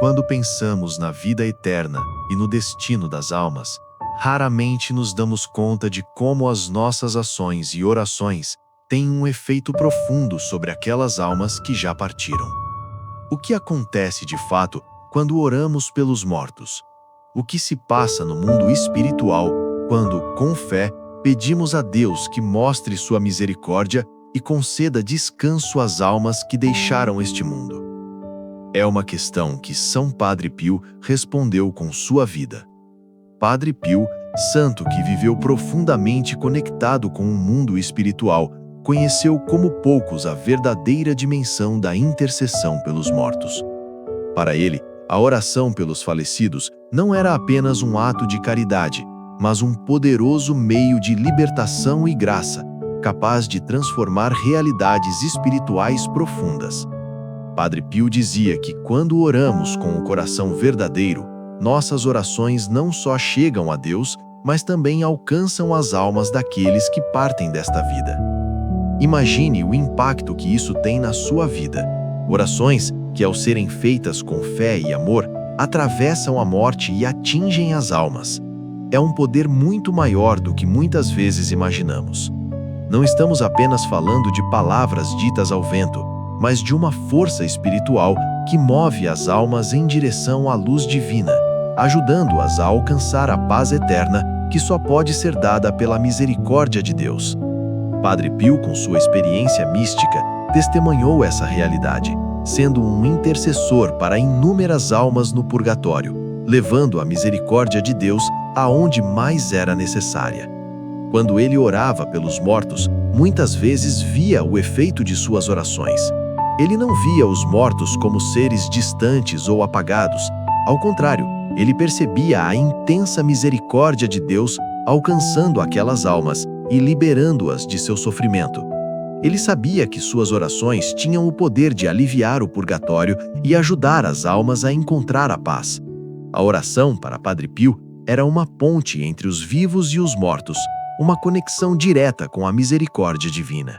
Quando pensamos na vida eterna e no destino das almas, raramente nos damos conta de como as nossas ações e orações têm um efeito profundo sobre aquelas almas que já partiram. O que acontece de fato quando oramos pelos mortos? O que se passa no mundo espiritual quando, com fé, pedimos a Deus que mostre sua misericórdia e conceda descanso às almas que deixaram este mundo? É uma questão que São Padre Pio respondeu com sua vida. Padre Pio, santo que viveu profundamente conectado com o mundo espiritual, conheceu como poucos a verdadeira dimensão da intercessão pelos mortos. Para ele, a oração pelos falecidos não era apenas um ato de caridade, mas um poderoso meio de libertação e graça, capaz de transformar realidades espirituais profundas. Padre Pio dizia que quando oramos com o coração verdadeiro, nossas orações não só chegam a Deus, mas também alcançam as almas daqueles que partem desta vida. Imagine o impacto que isso tem na sua vida. Orações que, ao serem feitas com fé e amor, atravessam a morte e atingem as almas. É um poder muito maior do que muitas vezes imaginamos. Não estamos apenas falando de palavras ditas ao vento, mas de uma força espiritual que move as almas em direção à luz divina, ajudando-as a alcançar a paz eterna que só pode ser dada pela misericórdia de Deus. Padre Pio, com sua experiência mística, testemunhou essa realidade, sendo um intercessor para inúmeras almas no purgatório, levando a misericórdia de Deus aonde mais era necessária. Quando ele orava pelos mortos, muitas vezes via o efeito de suas orações. Ele não via os mortos como seres distantes ou apagados. Ao contrário, ele percebia a intensa misericórdia de Deus alcançando aquelas almas e liberando-as de seu sofrimento. Ele sabia que suas orações tinham o poder de aliviar o purgatório e ajudar as almas a encontrar a paz. A oração, para Padre Pio, era uma ponte entre os vivos e os mortos, uma conexão direta com a misericórdia divina.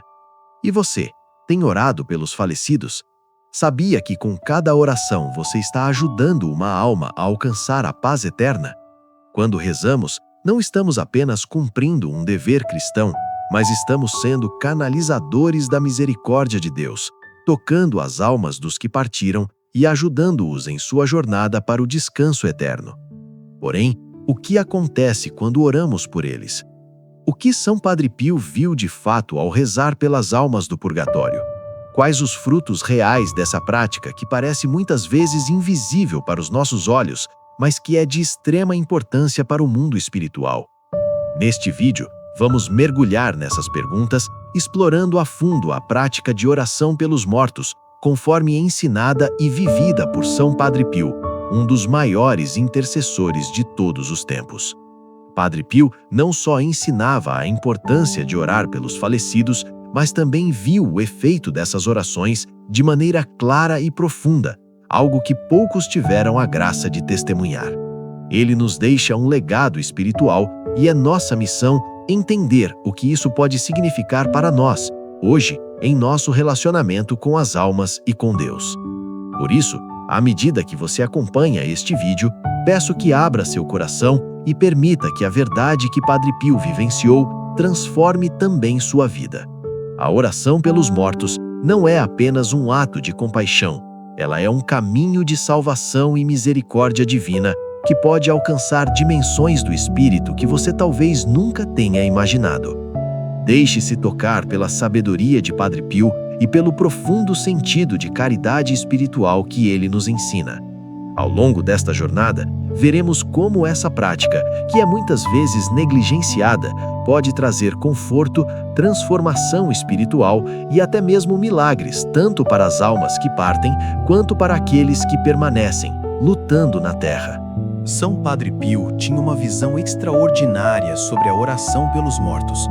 E você? Tem orado pelos falecidos? Sabia que com cada oração você está ajudando uma alma a alcançar a paz eterna? Quando rezamos, não estamos apenas cumprindo um dever cristão, mas estamos sendo canalizadores da misericórdia de Deus, tocando as almas dos que partiram e ajudando-os em sua jornada para o descanso eterno. Porém, o que acontece quando oramos por eles? O que São Padre Pio viu de fato ao rezar pelas almas do purgatório? Quais os frutos reais dessa prática que parece muitas vezes invisível para os nossos olhos, mas que é de extrema importância para o mundo espiritual? Neste vídeo, vamos mergulhar nessas perguntas, explorando a fundo a prática de oração pelos mortos, conforme ensinada e vivida por São Padre Pio, um dos maiores intercessores de todos os tempos. Padre Pio não só ensinava a importância de orar pelos falecidos, mas também viu o efeito dessas orações de maneira clara e profunda, algo que poucos tiveram a graça de testemunhar. Ele nos deixa um legado espiritual e é nossa missão entender o que isso pode significar para nós, hoje, em nosso relacionamento com as almas e com Deus. Por isso, à medida que você acompanha este vídeo, peço que abra seu coração e permita que a verdade que Padre Pio vivenciou transforme também sua vida. A oração pelos mortos não é apenas um ato de compaixão, ela é um caminho de salvação e misericórdia divina que pode alcançar dimensões do espírito que você talvez nunca tenha imaginado. Deixe-se tocar pela sabedoria de Padre Pio e pelo profundo sentido de caridade espiritual que ele nos ensina. Ao longo desta jornada, veremos como essa prática, que é muitas vezes negligenciada, pode trazer conforto, transformação espiritual e até mesmo milagres, tanto para as almas que partem, quanto para aqueles que permanecem, lutando na terra. São Padre Pio tinha uma visão extraordinária sobre a oração pelos mortos.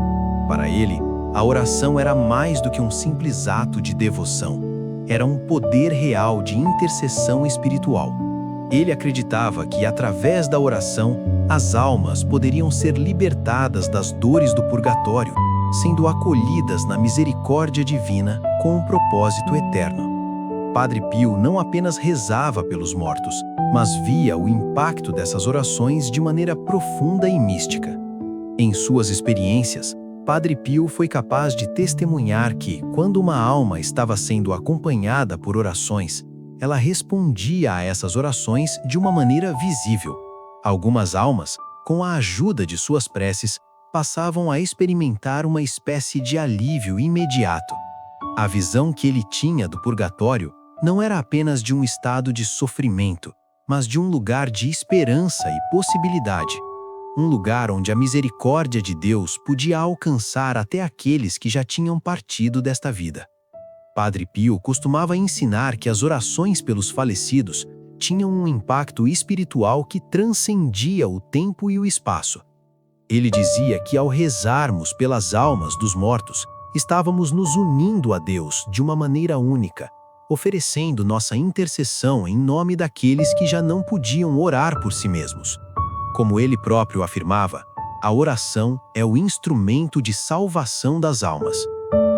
Para ele, a oração era mais do que um simples ato de devoção. Era um poder real de intercessão espiritual. Ele acreditava que, através da oração, as almas poderiam ser libertadas das dores do purgatório, sendo acolhidas na misericórdia divina com um propósito eterno. Padre Pio não apenas rezava pelos mortos, mas via o impacto dessas orações de maneira profunda e mística. Em suas experiências, Padre Pio foi capaz de testemunhar que, quando uma alma estava sendo acompanhada por orações, ela respondia a essas orações de uma maneira visível. Algumas almas, com a ajuda de suas preces, passavam a experimentar uma espécie de alívio imediato. A visão que ele tinha do purgatório não era apenas de um estado de sofrimento, mas de um lugar de esperança e possibilidade. Um lugar onde a misericórdia de Deus podia alcançar até aqueles que já tinham partido desta vida. Padre Pio costumava ensinar que as orações pelos falecidos tinham um impacto espiritual que transcendia o tempo e o espaço. Ele dizia que ao rezarmos pelas almas dos mortos, estávamos nos unindo a Deus de uma maneira única, oferecendo nossa intercessão em nome daqueles que já não podiam orar por si mesmos. Como ele próprio afirmava, a oração é o instrumento de salvação das almas.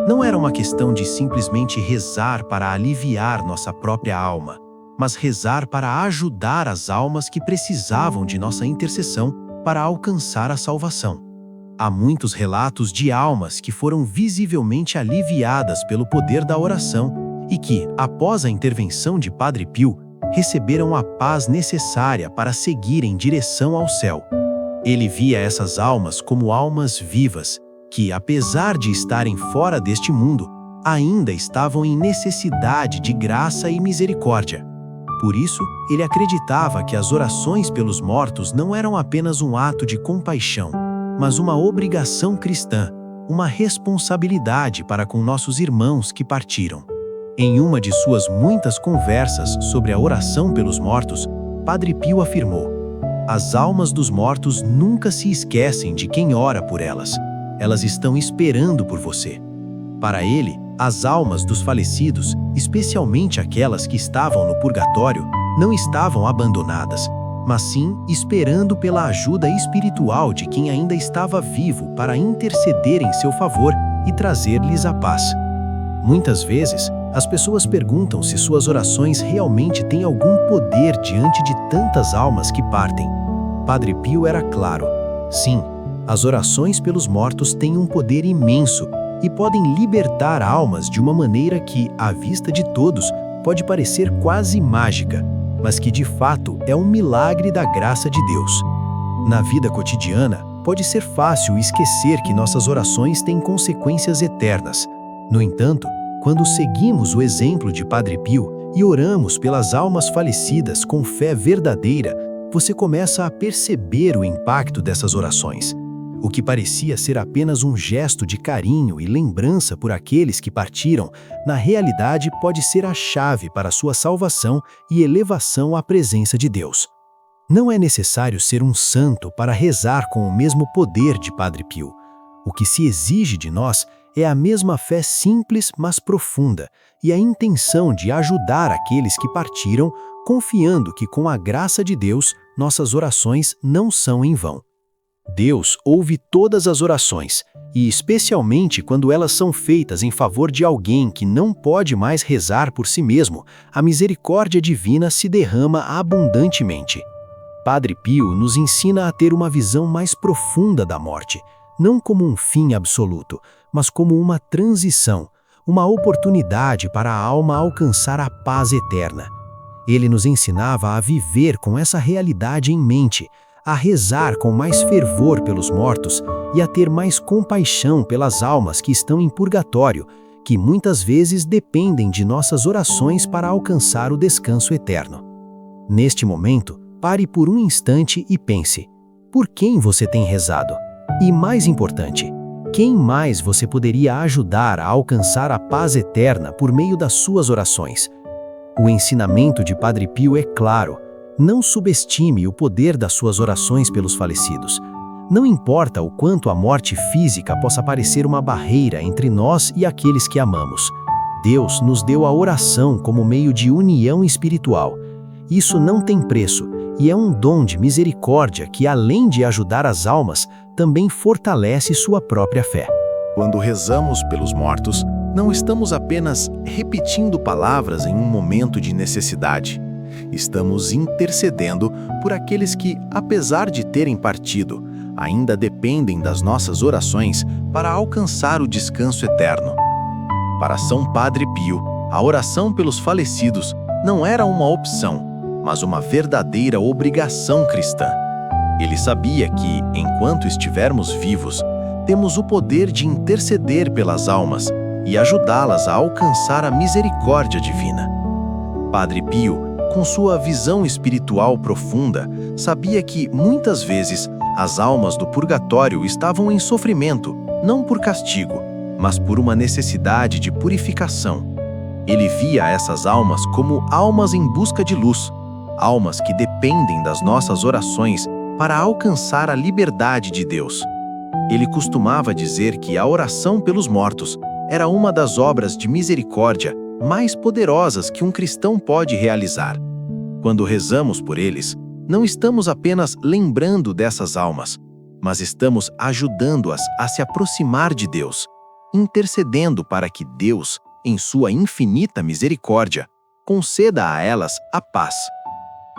Não era uma questão de simplesmente rezar para aliviar nossa própria alma, mas rezar para ajudar as almas que precisavam de nossa intercessão para alcançar a salvação. Há muitos relatos de almas que foram visivelmente aliviadas pelo poder da oração e que, após a intervenção de Padre Pio, receberam a paz necessária para seguir em direção ao céu. Ele via essas almas como almas vivas, que, apesar de estarem fora deste mundo, ainda estavam em necessidade de graça e misericórdia. Por isso, ele acreditava que as orações pelos mortos não eram apenas um ato de compaixão, mas uma obrigação cristã, uma responsabilidade para com nossos irmãos que partiram. Em uma de suas muitas conversas sobre a oração pelos mortos, Padre Pio afirmou: "As almas dos mortos nunca se esquecem de quem ora por elas. Elas estão esperando por você." Para ele, as almas dos falecidos, especialmente aquelas que estavam no purgatório, não estavam abandonadas, mas sim esperando pela ajuda espiritual de quem ainda estava vivo para interceder em seu favor e trazer-lhes a paz. Muitas vezes, as pessoas perguntam se suas orações realmente têm algum poder diante de tantas almas que partem. Padre Pio era claro: sim, as orações pelos mortos têm um poder imenso e podem libertar almas de uma maneira que, à vista de todos, pode parecer quase mágica, mas que de fato é um milagre da graça de Deus. Na vida cotidiana, pode ser fácil esquecer que nossas orações têm consequências eternas. No entanto, quando seguimos o exemplo de Padre Pio e oramos pelas almas falecidas com fé verdadeira, você começa a perceber o impacto dessas orações. O que parecia ser apenas um gesto de carinho e lembrança por aqueles que partiram, na realidade pode ser a chave para sua salvação e elevação à presença de Deus. Não é necessário ser um santo para rezar com o mesmo poder de Padre Pio. O que se exige de nós é a mesma fé simples, mas profunda, e a intenção de ajudar aqueles que partiram, confiando que com a graça de Deus, nossas orações não são em vão. Deus ouve todas as orações, e especialmente quando elas são feitas em favor de alguém que não pode mais rezar por si mesmo, a misericórdia divina se derrama abundantemente. Padre Pio nos ensina a ter uma visão mais profunda da morte, não como um fim absoluto, mas como uma transição, uma oportunidade para a alma alcançar a paz eterna. Ele nos ensinava a viver com essa realidade em mente, a rezar com mais fervor pelos mortos e a ter mais compaixão pelas almas que estão em purgatório, que muitas vezes dependem de nossas orações para alcançar o descanso eterno. Neste momento, pare por um instante e pense: por quem você tem rezado? E mais importante, quem mais você poderia ajudar a alcançar a paz eterna por meio das suas orações? O ensinamento de Padre Pio é claro: não subestime o poder das suas orações pelos falecidos. Não importa o quanto a morte física possa parecer uma barreira entre nós e aqueles que amamos. Deus nos deu a oração como meio de união espiritual. Isso não tem preço e é um dom de misericórdia que, além de ajudar as almas, também fortalece sua própria fé. Quando rezamos pelos mortos, Não estamos apenas repetindo palavras em um momento de necessidade. Estamos intercedendo por aqueles que, apesar de terem partido, ainda dependem das nossas orações para alcançar o descanso eterno. Para São Padre Pio, a oração pelos falecidos não era uma opção, mas uma verdadeira obrigação cristã. Ele sabia que, enquanto estivermos vivos, temos o poder de interceder pelas almas e ajudá-las a alcançar a misericórdia divina. Padre Pio, com sua visão espiritual profunda, sabia que, muitas vezes, as almas do purgatório estavam em sofrimento, não por castigo, mas por uma necessidade de purificação. Ele via essas almas como almas em busca de luz, almas que dependem das nossas orações para alcançar a liberdade de Deus. Ele costumava dizer que a oração pelos mortos era uma das obras de misericórdia mais poderosas que um cristão pode realizar. Quando rezamos por eles, não estamos apenas lembrando dessas almas, mas estamos ajudando-as a se aproximar de Deus, intercedendo para que Deus, em sua infinita misericórdia, conceda a elas a paz.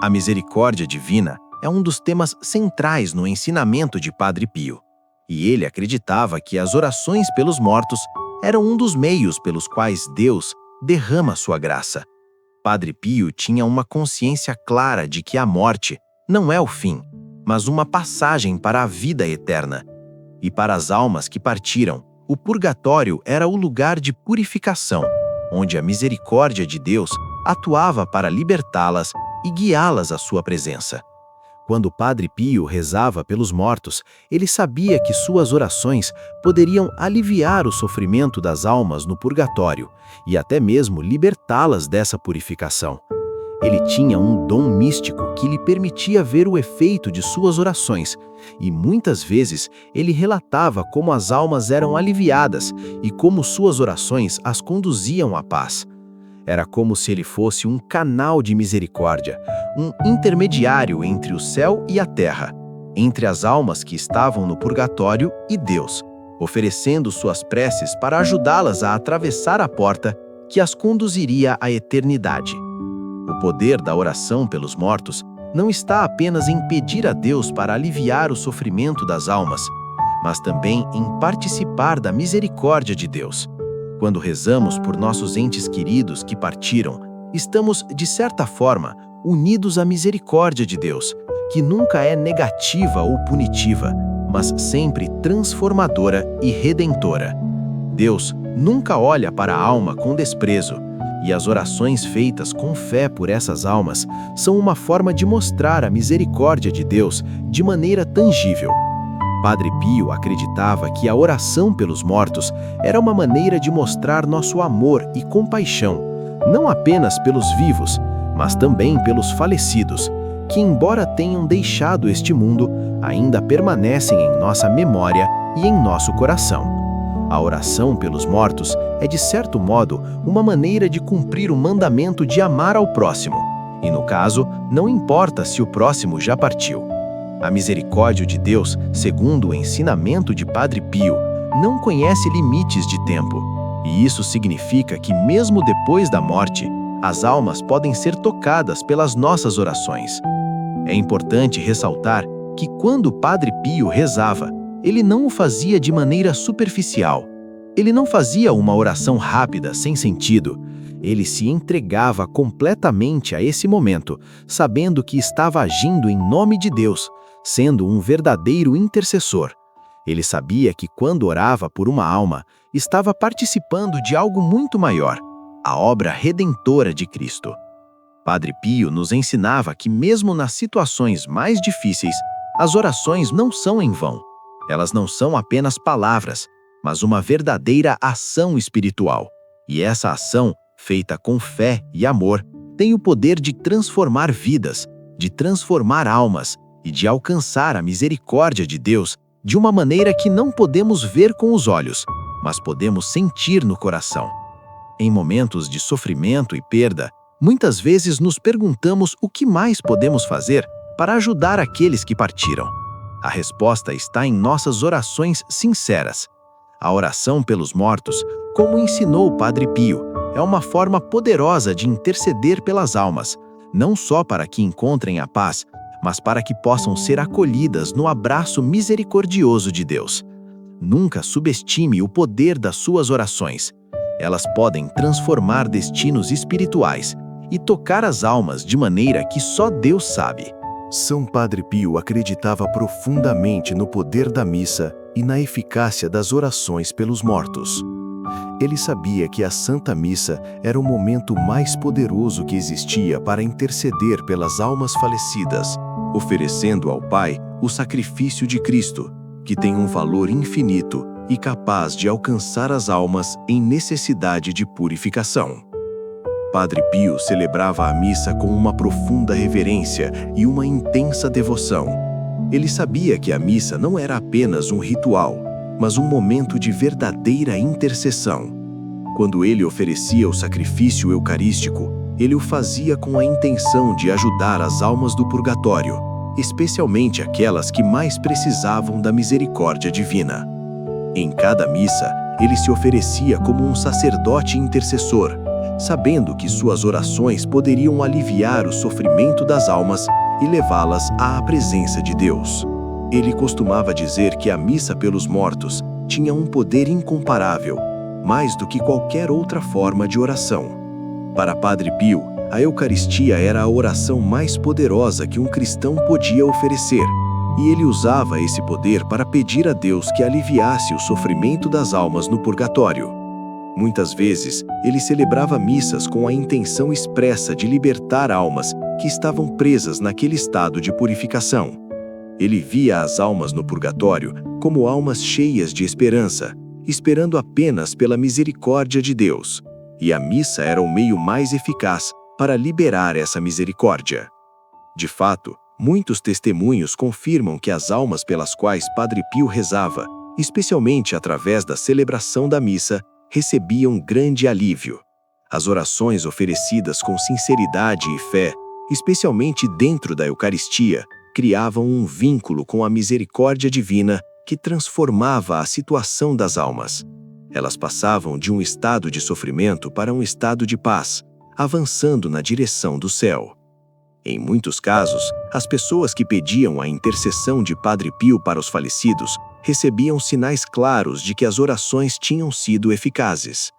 A misericórdia divina é um dos temas centrais no ensinamento de Padre Pio, e ele acreditava que as orações pelos mortos eram um dos meios pelos quais Deus derrama sua graça. Padre Pio tinha uma consciência clara de que a morte não é o fim, mas uma passagem para a vida eterna. E para as almas que partiram, o purgatório era o lugar de purificação, onde a misericórdia de Deus atuava para libertá-las e guiá-las à sua presença. Quando Padre Pio rezava pelos mortos, ele sabia que suas orações poderiam aliviar o sofrimento das almas no purgatório e até mesmo libertá-las dessa purificação. Ele tinha um dom místico que lhe permitia ver o efeito de suas orações, e muitas vezes ele relatava como as almas eram aliviadas e como suas orações as conduziam à paz. Era como se ele fosse um canal de misericórdia, um intermediário entre o céu e a terra, entre as almas que estavam no purgatório e Deus, oferecendo suas preces para ajudá-las a atravessar a porta que as conduziria à eternidade. O poder da oração pelos mortos não está apenas em pedir a Deus para aliviar o sofrimento das almas, mas também em participar da misericórdia de Deus. Quando rezamos por nossos entes queridos que partiram, estamos, de certa forma, unidos à misericórdia de Deus, que nunca é negativa ou punitiva, mas sempre transformadora e redentora. Deus nunca olha para a alma com desprezo, e as orações feitas com fé por essas almas são uma forma de mostrar a misericórdia de Deus de maneira tangível. Padre Pio acreditava que a oração pelos mortos era uma maneira de mostrar nosso amor e compaixão, não apenas pelos vivos, mas também pelos falecidos, que, embora tenham deixado este mundo, ainda permanecem em nossa memória e em nosso coração. A oração pelos mortos é, de certo modo, uma maneira de cumprir o mandamento de amar ao próximo, e, no caso, não importa se o próximo já partiu. A misericórdia de Deus, segundo o ensinamento de Padre Pio, não conhece limites de tempo, e isso significa que, mesmo depois da morte, as almas podem ser tocadas pelas nossas orações. É importante ressaltar que, quando Padre Pio rezava, ele não o fazia de maneira superficial. Ele não fazia uma oração rápida, sem sentido. Ele se entregava completamente a esse momento, sabendo que estava agindo em nome de Deus, sendo um verdadeiro intercessor. Ele sabia que, quando orava por uma alma, estava participando de algo muito maior, a obra redentora de Cristo. Padre Pio nos ensinava que, mesmo nas situações mais difíceis, as orações não são em vão. Elas não são apenas palavras, mas uma verdadeira ação espiritual. E essa ação, feita com fé e amor, tem o poder de transformar vidas, de transformar almas e de alcançar a misericórdia de Deus de uma maneira que não podemos ver com os olhos, mas podemos sentir no coração. Em momentos de sofrimento e perda, muitas vezes nos perguntamos o que mais podemos fazer para ajudar aqueles que partiram. A resposta está em nossas orações sinceras. A oração pelos mortos Como ensinou o Padre Pio, é uma forma poderosa de interceder pelas almas, não só para que encontrem a paz, mas para que possam ser acolhidas no abraço misericordioso de Deus. Nunca subestime o poder das suas orações. Elas podem transformar destinos espirituais e tocar as almas de maneira que só Deus sabe. São Padre Pio acreditava profundamente no poder da missa e na eficácia das orações pelos mortos. Ele sabia que a Santa Missa era o momento mais poderoso que existia para interceder pelas almas falecidas, oferecendo ao Pai o sacrifício de Cristo, que tem um valor infinito e capaz de alcançar as almas em necessidade de purificação. Padre Pio celebrava a missa com uma profunda reverência e uma intensa devoção. Ele sabia que a missa não era apenas um ritual, mas um momento de verdadeira intercessão. Quando ele oferecia o sacrifício eucarístico, ele o fazia com a intenção de ajudar as almas do purgatório, especialmente aquelas que mais precisavam da misericórdia divina. Em cada missa, ele se oferecia como um sacerdote intercessor, sabendo que suas orações poderiam aliviar o sofrimento das almas e levá-las à presença de Deus. Ele costumava dizer que a missa pelos mortos tinha um poder incomparável, mais do que qualquer outra forma de oração. Para Padre Pio, a Eucaristia era a oração mais poderosa que um cristão podia oferecer, e ele usava esse poder para pedir a Deus que aliviasse o sofrimento das almas no purgatório. Muitas vezes, ele celebrava missas com a intenção expressa de libertar almas que estavam presas naquele estado de purificação. Ele via as almas no purgatório como almas cheias de esperança, esperando apenas pela misericórdia de Deus, e a missa era o meio mais eficaz para liberar essa misericórdia. De fato, muitos testemunhos confirmam que as almas pelas quais Padre Pio rezava, especialmente através da celebração da missa, recebiam grande alívio. As orações oferecidas com sinceridade e fé, especialmente dentro da Eucaristia, criavam um vínculo com a misericórdia divina que transformava a situação das almas. Elas passavam de um estado de sofrimento para um estado de paz, avançando na direção do céu. Em muitos casos, as pessoas que pediam a intercessão de Padre Pio para os falecidos recebiam sinais claros de que as orações tinham sido eficazes.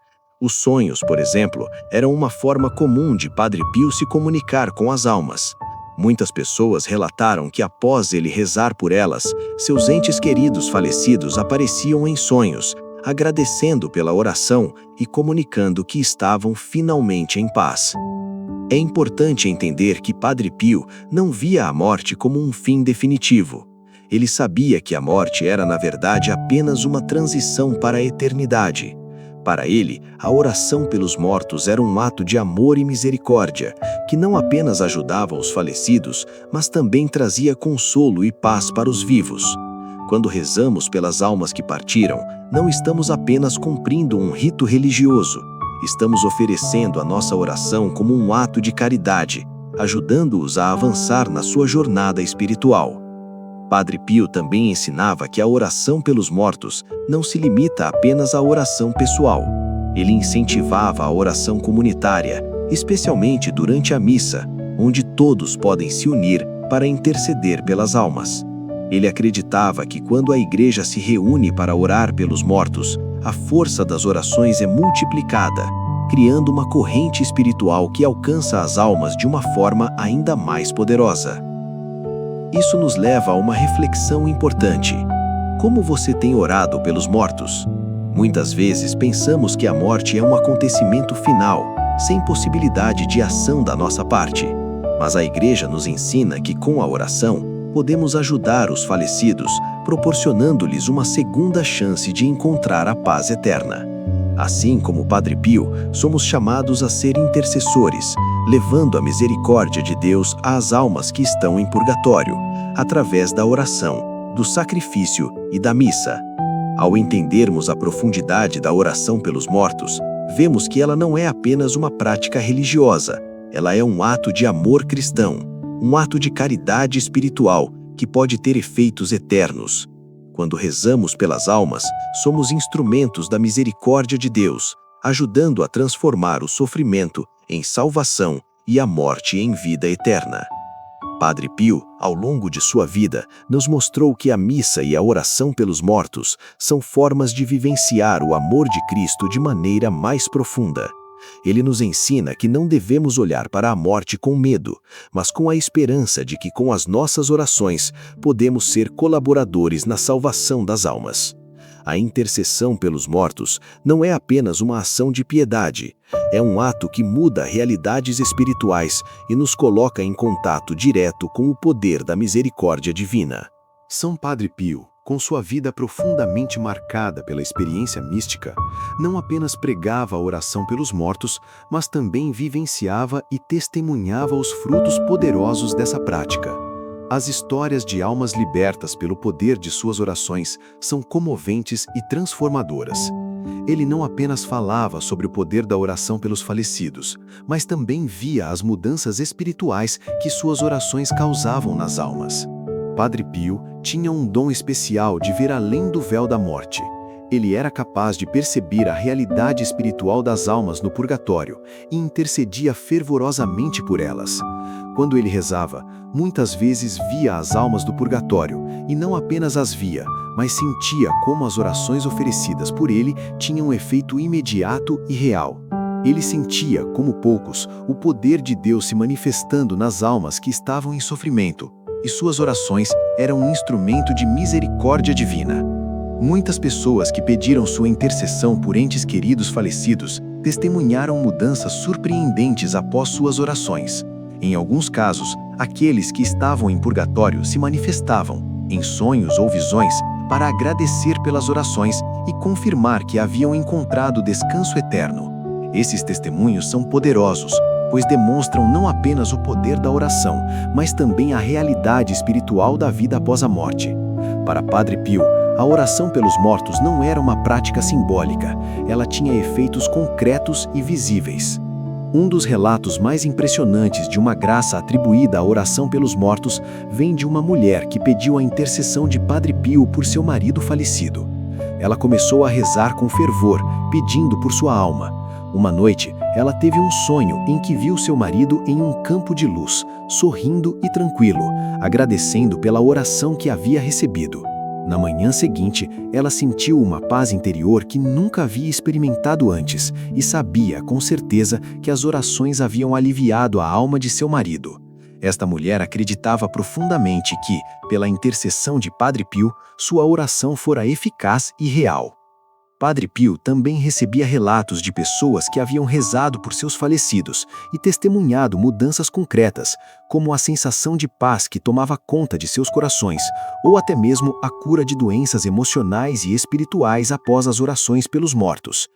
Os sonhos, por exemplo, eram uma forma comum de Padre Pio se comunicar com as almas. Muitas pessoas relataram que após ele rezar por elas, seus entes queridos falecidos apareciam em sonhos, agradecendo pela oração e comunicando que estavam finalmente em paz. É importante entender que Padre Pio não via a morte como um fim definitivo. Ele sabia que a morte era, na verdade, apenas uma transição para a eternidade. Para ele, a oração pelos mortos era um ato de amor e misericórdia, que não apenas ajudava os falecidos, mas também trazia consolo e paz para os vivos. Quando rezamos pelas almas que partiram, não estamos apenas cumprindo um rito religioso. Estamos oferecendo a nossa oração como um ato de caridade, ajudando-os a avançar na sua jornada espiritual. Padre Pio também ensinava que a oração pelos mortos não se limita apenas à oração pessoal. Ele incentivava a oração comunitária, especialmente durante a missa, onde todos podem se unir para interceder pelas almas. Ele acreditava que quando a igreja se reúne para orar pelos mortos, a força das orações é multiplicada, criando uma corrente espiritual que alcança as almas de uma forma ainda mais poderosa. Isso nos leva a uma reflexão importante. Como você tem orado pelos mortos? Muitas vezes pensamos que a morte é um acontecimento final, sem possibilidade de ação da nossa parte. Mas a Igreja nos ensina que com a oração, podemos ajudar os falecidos, proporcionando-lhes uma segunda chance de encontrar a paz eterna. Assim como Padre Pio, somos chamados a ser intercessores, levando a misericórdia de Deus às almas que estão em purgatório, através da oração, do sacrifício e da missa. Ao entendermos a profundidade da oração pelos mortos, vemos que ela não é apenas uma prática religiosa, ela é um ato de amor cristão, um ato de caridade espiritual que pode ter efeitos eternos. Quando rezamos pelas almas, somos instrumentos da misericórdia de Deus, ajudando a transformar o sofrimento em salvação e a morte em vida eterna. Padre Pio, ao longo de sua vida, nos mostrou que a missa e a oração pelos mortos são formas de vivenciar o amor de Cristo de maneira mais profunda. Ele nos ensina que não devemos olhar para a morte com medo, mas com a esperança de que com as nossas orações podemos ser colaboradores na salvação das almas. A intercessão pelos mortos não é apenas uma ação de piedade, é um ato que muda realidades espirituais e nos coloca em contato direto com o poder da misericórdia divina. São Padre Pio, com sua vida profundamente marcada pela experiência mística, não apenas pregava a oração pelos mortos, mas também vivenciava e testemunhava os frutos poderosos dessa prática. As histórias de almas libertas pelo poder de suas orações são comoventes e transformadoras. Ele não apenas falava sobre o poder da oração pelos falecidos, mas também via as mudanças espirituais que suas orações causavam nas almas. Padre Pio tinha um dom especial de ver além do véu da morte. Ele era capaz de perceber a realidade espiritual das almas no purgatório e intercedia fervorosamente por elas. Quando ele rezava, muitas vezes via as almas do purgatório, e não apenas as via, mas sentia como as orações oferecidas por ele tinham um efeito imediato e real. Ele sentia, como poucos, o poder de Deus se manifestando nas almas que estavam em sofrimento, e suas orações eram um instrumento de misericórdia divina. Muitas pessoas que pediram sua intercessão por entes queridos falecidos testemunharam mudanças surpreendentes após suas orações. Em alguns casos, aqueles que estavam em purgatório se manifestavam, em sonhos ou visões, para agradecer pelas orações e confirmar que haviam encontrado descanso eterno. Esses testemunhos são poderosos, pois demonstram não apenas o poder da oração, mas também a realidade espiritual da vida após a morte. Para Padre Pio, a oração pelos mortos não era uma prática simbólica, ela tinha efeitos concretos e visíveis. Um dos relatos mais impressionantes de uma graça atribuída à oração pelos mortos vem de uma mulher que pediu a intercessão de Padre Pio por seu marido falecido. Ela começou a rezar com fervor, pedindo por sua alma. Uma noite, ela teve um sonho em que viu seu marido em um campo de luz, sorrindo e tranquilo, agradecendo pela oração que havia recebido. Na manhã seguinte, ela sentiu uma paz interior que nunca havia experimentado antes e sabia com certeza que as orações haviam aliviado a alma de seu marido. Esta mulher acreditava profundamente que, pela intercessão de Padre Pio, sua oração fora eficaz e real. Padre Pio também recebia relatos de pessoas que haviam rezado por seus falecidos e testemunhado mudanças concretas, como a sensação de paz que tomava conta de seus corações, ou até mesmo a cura de doenças emocionais e espirituais após as orações pelos mortos.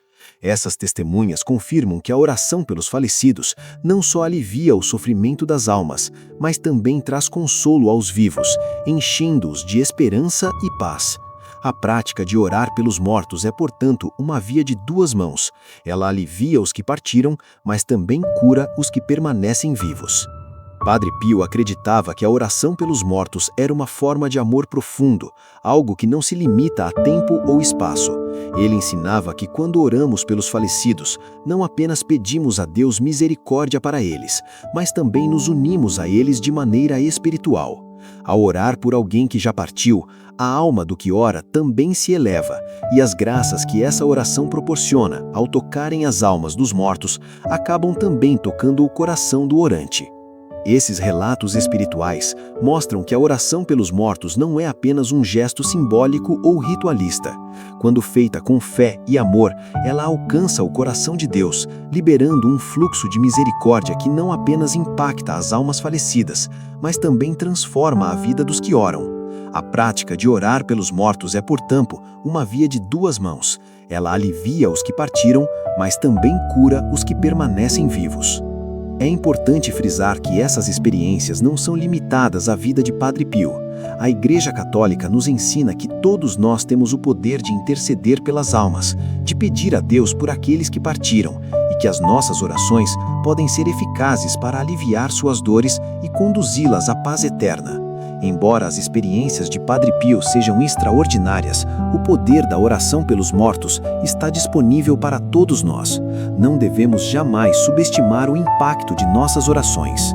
Essas testemunhas confirmam que a oração pelos falecidos não só alivia o sofrimento das almas, mas também traz consolo aos vivos, enchendo-os de esperança e paz. A prática de orar pelos mortos é, portanto, uma via de duas mãos. Ela alivia os que partiram, mas também cura os que permanecem vivos. Padre Pio acreditava que a oração pelos mortos era uma forma de amor profundo, algo que não se limita a tempo ou espaço. Ele ensinava que quando oramos pelos falecidos, não apenas pedimos a Deus misericórdia para eles, mas também nos unimos a eles de maneira espiritual. Ao orar por alguém que já partiu, a alma do que ora também se eleva, e as graças que essa oração proporciona ao tocarem as almas dos mortos acabam também tocando o coração do orante. Esses relatos espirituais mostram que a oração pelos mortos não é apenas um gesto simbólico ou ritualista. Quando feita com fé e amor, ela alcança o coração de Deus, liberando um fluxo de misericórdia que não apenas impacta as almas falecidas, mas também transforma a vida dos que oram. A prática de orar pelos mortos é, portanto, uma via de duas mãos. Ela alivia os que partiram, mas também cura os que permanecem vivos. É importante frisar que essas experiências não são limitadas à vida de Padre Pio. A Igreja Católica nos ensina que todos nós temos o poder de interceder pelas almas, de pedir a Deus por aqueles que partiram, e que as nossas orações podem ser eficazes para aliviar suas dores e conduzi-las à paz eterna. Embora as experiências de Padre Pio sejam extraordinárias, o poder da oração pelos mortos está disponível para todos nós. Não devemos jamais subestimar o impacto de nossas orações.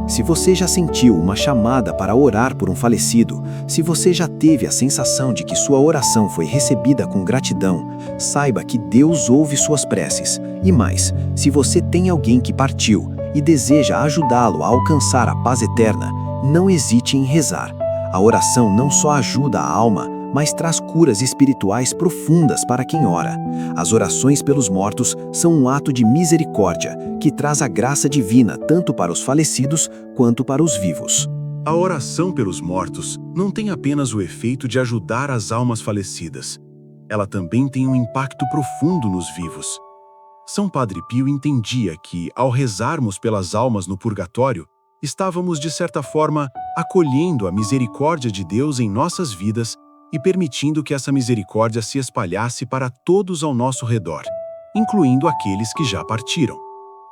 Se você já sentiu uma chamada para orar por um falecido, se você já teve a sensação de que sua oração foi recebida com gratidão, saiba que Deus ouve suas preces. E mais, se você tem alguém que partiu e deseja ajudá-lo a alcançar a paz eterna, não hesite em rezar. A oração não só ajuda a alma, mas traz curas espirituais profundas para quem ora. As orações pelos mortos são um ato de misericórdia que traz a graça divina tanto para os falecidos quanto para os vivos. A oração pelos mortos não tem apenas o efeito de ajudar as almas falecidas. Ela também tem um impacto profundo nos vivos. São Padre Pio entendia que, ao rezarmos pelas almas no purgatório, estávamos, de certa forma, acolhendo a misericórdia de Deus em nossas vidas e permitindo que essa misericórdia se espalhasse para todos ao nosso redor, incluindo aqueles que já partiram.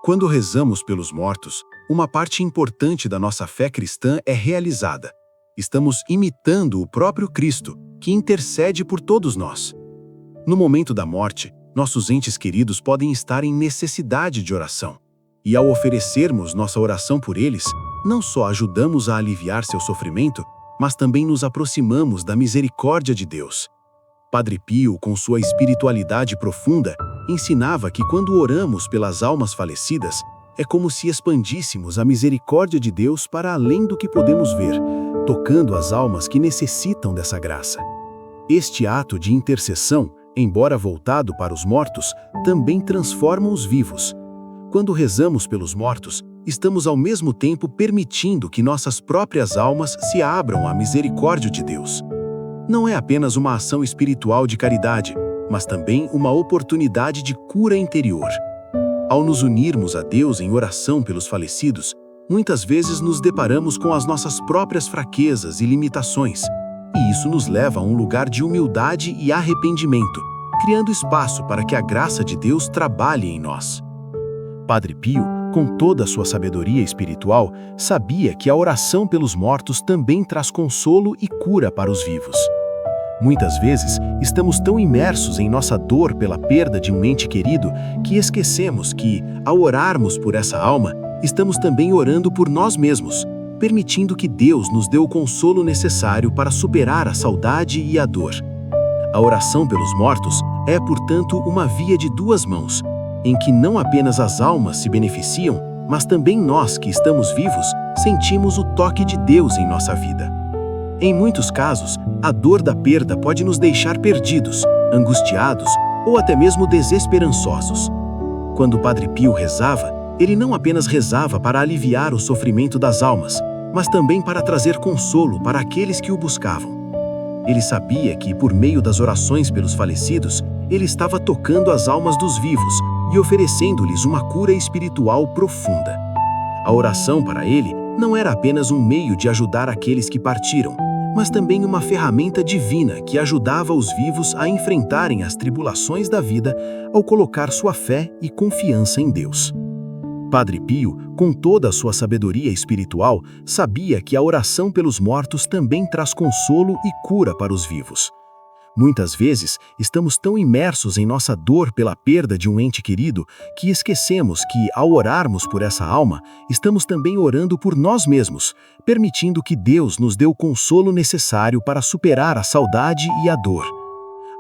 Quando rezamos pelos mortos, uma parte importante da nossa fé cristã é realizada. Estamos imitando o próprio Cristo, que intercede por todos nós. No momento da morte, nossos entes queridos podem estar em necessidade de oração. E ao oferecermos nossa oração por eles, não só ajudamos a aliviar seu sofrimento, mas também nos aproximamos da misericórdia de Deus. Padre Pio, com sua espiritualidade profunda, ensinava que quando oramos pelas almas falecidas, é como se expandíssemos a misericórdia de Deus para além do que podemos ver, tocando as almas que necessitam dessa graça. Este ato de intercessão, embora voltado para os mortos, também transforma os vivos. Quando rezamos pelos mortos, estamos ao mesmo tempo permitindo que nossas próprias almas se abram à misericórdia de Deus. Não é apenas uma ação espiritual de caridade, mas também uma oportunidade de cura interior. Ao nos unirmos a Deus em oração pelos falecidos, muitas vezes nos deparamos com as nossas próprias fraquezas e limitações, e isso nos leva a um lugar de humildade e arrependimento, criando espaço para que a graça de Deus trabalhe em nós. Padre Pio, com toda a sua sabedoria espiritual, sabia que a oração pelos mortos também traz consolo e cura para os vivos. Muitas vezes, estamos tão imersos em nossa dor pela perda de um ente querido que esquecemos que, ao orarmos por essa alma, estamos também orando por nós mesmos, permitindo que Deus nos dê o consolo necessário para superar a saudade e a dor. A oração pelos mortos é, portanto, uma via de duas mãos, em que não apenas as almas se beneficiam, mas também nós que estamos vivos sentimos o toque de Deus em nossa vida. Em muitos casos, a dor da perda pode nos deixar perdidos, angustiados ou até mesmo desesperançosos. Quando Padre Pio rezava, ele não apenas rezava para aliviar o sofrimento das almas, mas também para trazer consolo para aqueles que o buscavam. Ele sabia que, por meio das orações pelos falecidos, ele estava tocando as almas dos vivos e oferecendo-lhes uma cura espiritual profunda. A oração para ele não era apenas um meio de ajudar aqueles que partiram, mas também uma ferramenta divina que ajudava os vivos a enfrentarem as tribulações da vida ao colocar sua fé e confiança em Deus. Padre Pio, com toda a sua sabedoria espiritual, sabia que a oração pelos mortos também traz consolo e cura para os vivos. Muitas vezes, estamos tão imersos em nossa dor pela perda de um ente querido que esquecemos que, ao orarmos por essa alma, estamos também orando por nós mesmos, permitindo que Deus nos dê o consolo necessário para superar a saudade e a dor.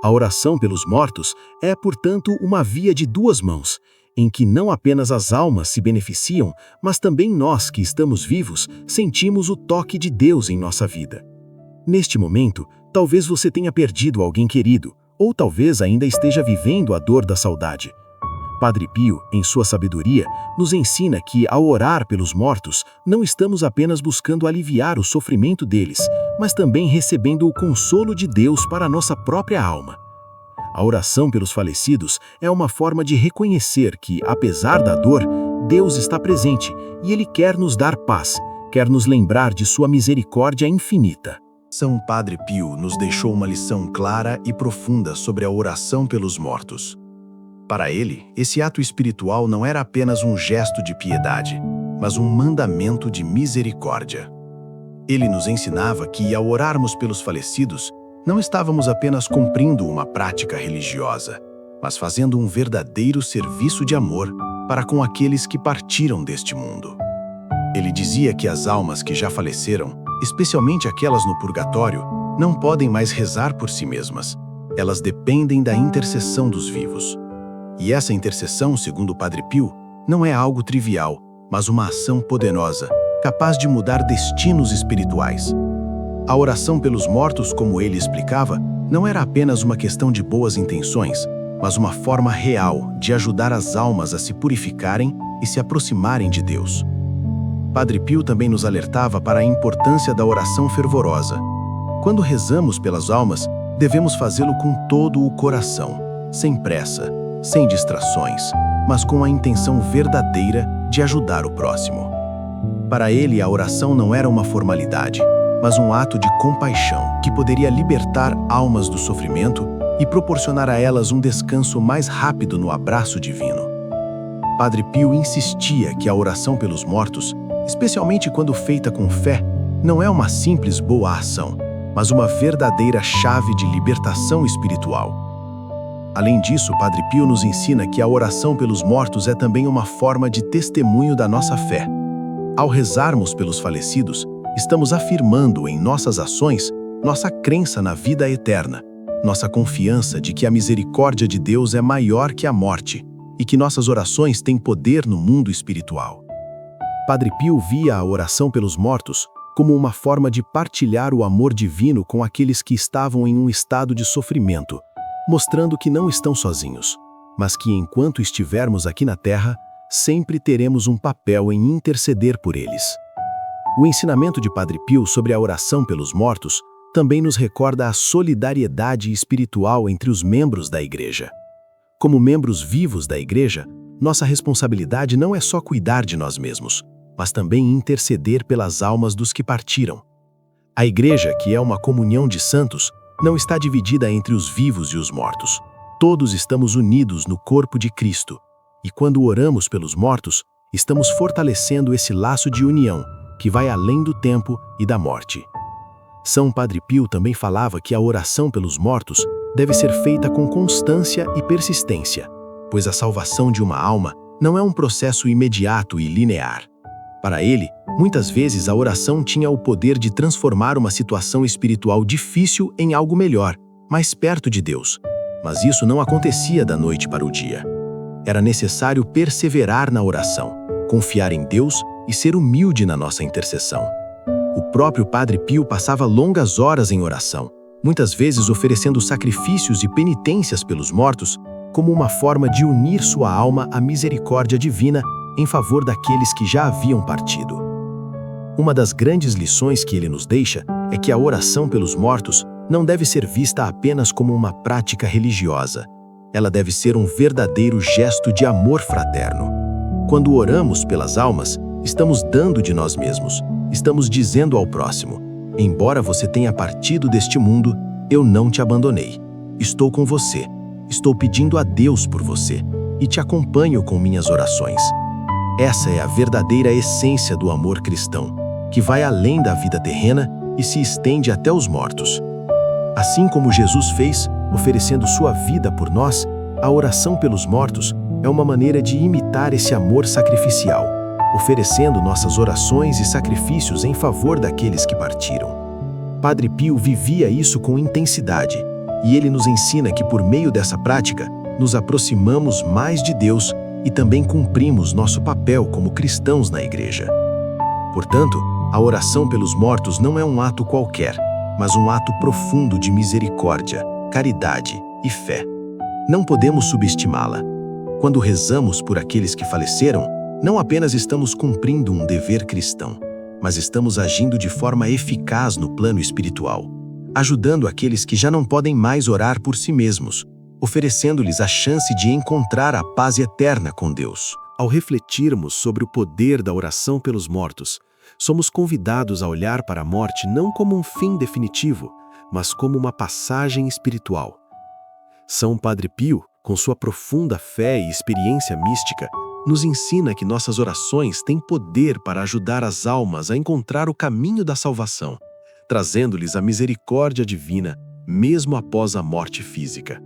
A oração pelos mortos é, portanto, uma via de duas mãos, em que não apenas as almas se beneficiam, mas também nós que estamos vivos sentimos o toque de Deus em nossa vida. Neste momento, talvez você tenha perdido alguém querido, ou talvez ainda esteja vivendo a dor da saudade. Padre Pio, em sua sabedoria, nos ensina que, ao orar pelos mortos, não estamos apenas buscando aliviar o sofrimento deles, mas também recebendo o consolo de Deus para a nossa própria alma. A oração pelos falecidos é uma forma de reconhecer que, apesar da dor, Deus está presente e Ele quer nos dar paz, quer nos lembrar de sua misericórdia infinita. São Padre Pio nos deixou uma lição clara e profunda sobre a oração pelos mortos. Para ele, esse ato espiritual não era apenas um gesto de piedade, mas um mandamento de misericórdia. Ele nos ensinava que, ao orarmos pelos falecidos, não estávamos apenas cumprindo uma prática religiosa, mas fazendo um verdadeiro serviço de amor para com aqueles que partiram deste mundo. Ele dizia que as almas que já faleceram, especialmente aquelas no purgatório, não podem mais rezar por si mesmas. Elas dependem da intercessão dos vivos. E essa intercessão, segundo o Padre Pio, não é algo trivial, mas uma ação poderosa, capaz de mudar destinos espirituais. A oração pelos mortos, como ele explicava, não era apenas uma questão de boas intenções, mas uma forma real de ajudar as almas a se purificarem e se aproximarem de Deus. Padre Pio também nos alertava para a importância da oração fervorosa. Quando rezamos pelas almas, devemos fazê-lo com todo o coração, sem pressa, sem distrações, mas com a intenção verdadeira de ajudar o próximo. Para ele, a oração não era uma formalidade, mas um ato de compaixão que poderia libertar almas do sofrimento e proporcionar a elas um descanso mais rápido no abraço divino. Padre Pio insistia que a oração pelos mortos, especialmente quando feita com fé, não é uma simples boa ação, mas uma verdadeira chave de libertação espiritual. Além disso, Padre Pio nos ensina que a oração pelos mortos é também uma forma de testemunho da nossa fé. Ao rezarmos pelos falecidos, estamos afirmando em nossas ações nossa crença na vida eterna, nossa confiança de que a misericórdia de Deus é maior que a morte e que nossas orações têm poder no mundo espiritual. Padre Pio via a oração pelos mortos como uma forma de partilhar o amor divino com aqueles que estavam em um estado de sofrimento, mostrando que não estão sozinhos, mas que enquanto estivermos aqui na Terra, sempre teremos um papel em interceder por eles. O ensinamento de Padre Pio sobre a oração pelos mortos também nos recorda a solidariedade espiritual entre os membros da Igreja. Como membros vivos da Igreja, nossa responsabilidade não é só cuidar de nós mesmos, mas também interceder pelas almas dos que partiram. A Igreja, que é uma comunhão de santos, não está dividida entre os vivos e os mortos. Todos estamos unidos no corpo de Cristo, e quando oramos pelos mortos, estamos fortalecendo esse laço de união que vai além do tempo e da morte. São Padre Pio também falava que a oração pelos mortos deve ser feita com constância e persistência, pois a salvação de uma alma não é um processo imediato e linear. Para ele, muitas vezes a oração tinha o poder de transformar uma situação espiritual difícil em algo melhor, mais perto de Deus. Mas isso não acontecia da noite para o dia. Era necessário perseverar na oração, confiar em Deus e ser humilde na nossa intercessão. O próprio Padre Pio passava longas horas em oração, muitas vezes oferecendo sacrifícios e penitências pelos mortos, como uma forma de unir sua alma à misericórdia divina em favor daqueles que já haviam partido. Uma das grandes lições que ele nos deixa é que a oração pelos mortos não deve ser vista apenas como uma prática religiosa. Ela deve ser um verdadeiro gesto de amor fraterno. Quando oramos pelas almas, estamos dando de nós mesmos. Estamos dizendo ao próximo: embora você tenha partido deste mundo, eu não te abandonei. Estou com você. Estou pedindo a Deus por você e te acompanho com minhas orações. Essa é a verdadeira essência do amor cristão, que vai além da vida terrena e se estende até os mortos. Assim como Jesus fez, oferecendo sua vida por nós, a oração pelos mortos é uma maneira de imitar esse amor sacrificial, oferecendo nossas orações e sacrifícios em favor daqueles que partiram. Padre Pio vivia isso com intensidade, e ele nos ensina que por meio dessa prática, nos aproximamos mais de Deus e também cumprimos nosso papel como cristãos na Igreja. Portanto, a oração pelos mortos não é um ato qualquer, mas um ato profundo de misericórdia, caridade e fé. Não podemos subestimá-la. Quando rezamos por aqueles que faleceram, não apenas estamos cumprindo um dever cristão, mas estamos agindo de forma eficaz no plano espiritual, ajudando aqueles que já não podem mais orar por si mesmos, oferecendo-lhes a chance de encontrar a paz eterna com Deus. Ao refletirmos sobre o poder da oração pelos mortos, somos convidados a olhar para a morte não como um fim definitivo, mas como uma passagem espiritual. São Padre Pio, com sua profunda fé e experiência mística, nos ensina que nossas orações têm poder para ajudar as almas a encontrar o caminho da salvação, trazendo-lhes a misericórdia divina, mesmo após a morte física.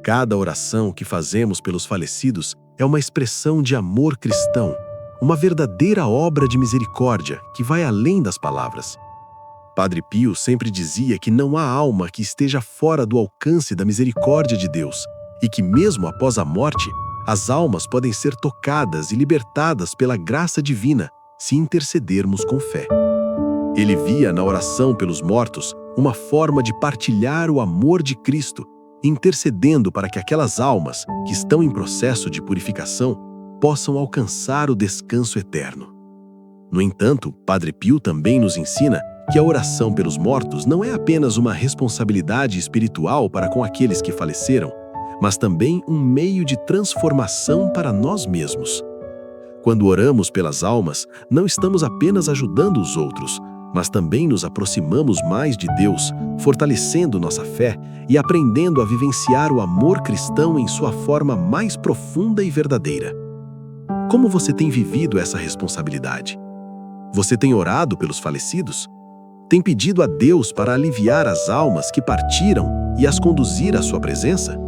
Cada oração que fazemos pelos falecidos é uma expressão de amor cristão, uma verdadeira obra de misericórdia que vai além das palavras. Padre Pio sempre dizia que não há alma que esteja fora do alcance da misericórdia de Deus e que, mesmo após a morte, as almas podem ser tocadas e libertadas pela graça divina se intercedermos com fé. Ele via na oração pelos mortos uma forma de partilhar o amor de Cristo, intercedendo para que aquelas almas que estão em processo de purificação possam alcançar o descanso eterno. No entanto, Padre Pio também nos ensina que a oração pelos mortos não é apenas uma responsabilidade espiritual para com aqueles que faleceram, mas também um meio de transformação para nós mesmos. Quando oramos pelas almas, não estamos apenas ajudando os outros, mas também nos aproximamos mais de Deus, fortalecendo nossa fé e aprendendo a vivenciar o amor cristão em sua forma mais profunda e verdadeira. Como você tem vivido essa responsabilidade? Você tem orado pelos falecidos? Tem pedido a Deus para aliviar as almas que partiram e as conduzir à sua presença?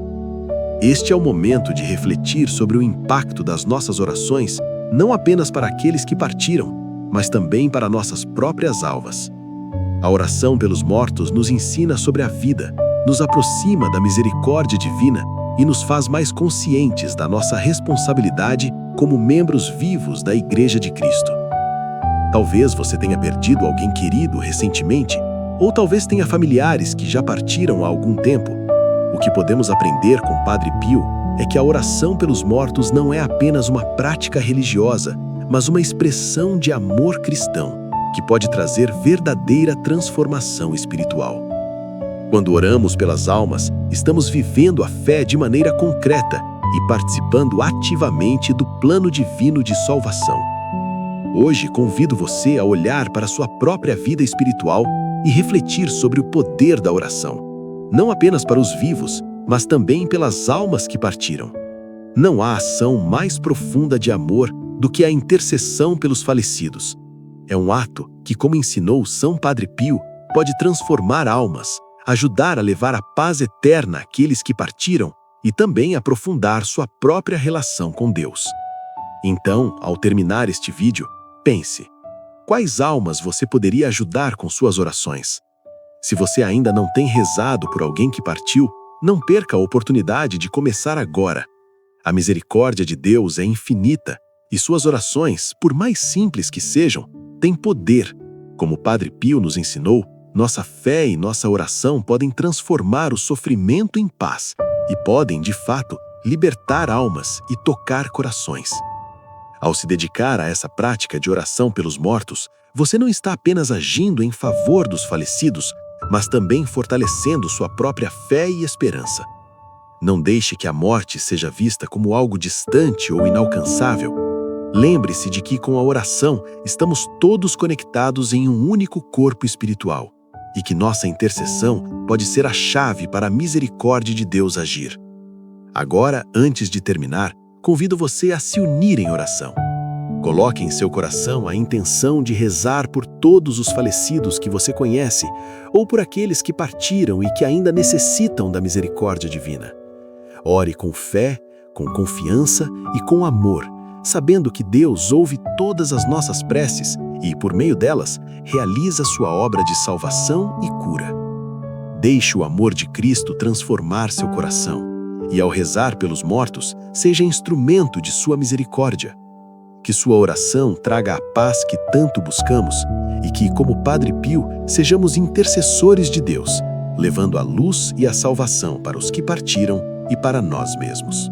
Este é o momento de refletir sobre o impacto das nossas orações, não apenas para aqueles que partiram, mas também para nossas próprias almas. A oração pelos mortos nos ensina sobre a vida, nos aproxima da misericórdia divina e nos faz mais conscientes da nossa responsabilidade como membros vivos da Igreja de Cristo. Talvez você tenha perdido alguém querido recentemente, ou talvez tenha familiares que já partiram há algum tempo. O que podemos aprender com Padre Pio é que a oração pelos mortos não é apenas uma prática religiosa, mas uma expressão de amor cristão, que pode trazer verdadeira transformação espiritual. Quando oramos pelas almas, estamos vivendo a fé de maneira concreta e participando ativamente do plano divino de salvação. Hoje convido você a olhar para sua própria vida espiritual e refletir sobre o poder da oração, não apenas para os vivos, mas também pelas almas que partiram. Não há ação mais profunda de amor do que a intercessão pelos falecidos. É um ato que, como ensinou São Padre Pio, pode transformar almas, ajudar a levar a paz eterna àqueles que partiram e também aprofundar sua própria relação com Deus. Então, ao terminar este vídeo, pense: quais almas você poderia ajudar com suas orações? Se você ainda não tem rezado por alguém que partiu, não perca a oportunidade de começar agora. A misericórdia de Deus é infinita e suas orações, por mais simples que sejam, têm poder. Como Padre Pio nos ensinou, nossa fé e nossa oração podem transformar o sofrimento em paz e podem, de fato, libertar almas e tocar corações. Ao se dedicar a essa prática de oração pelos mortos, você não está apenas agindo em favor dos falecidos, mas também fortalecendo sua própria fé e esperança. Não deixe que a morte seja vista como algo distante ou inalcançável. Lembre-se de que, com a oração, estamos todos conectados em um único corpo espiritual e que nossa intercessão pode ser a chave para a misericórdia de Deus agir. Agora, antes de terminar, convido você a se unir em oração. Coloque em seu coração a intenção de rezar por todos os falecidos que você conhece ou por aqueles que partiram e que ainda necessitam da misericórdia divina. Ore com fé, com confiança e com amor, sabendo que Deus ouve todas as nossas preces e, por meio delas, realiza sua obra de salvação e cura. Deixe o amor de Cristo transformar seu coração e, ao rezar pelos mortos, seja instrumento de sua misericórdia. Que sua oração traga a paz que tanto buscamos e que, como Padre Pio, sejamos intercessores de Deus, levando a luz e a salvação para os que partiram e para nós mesmos.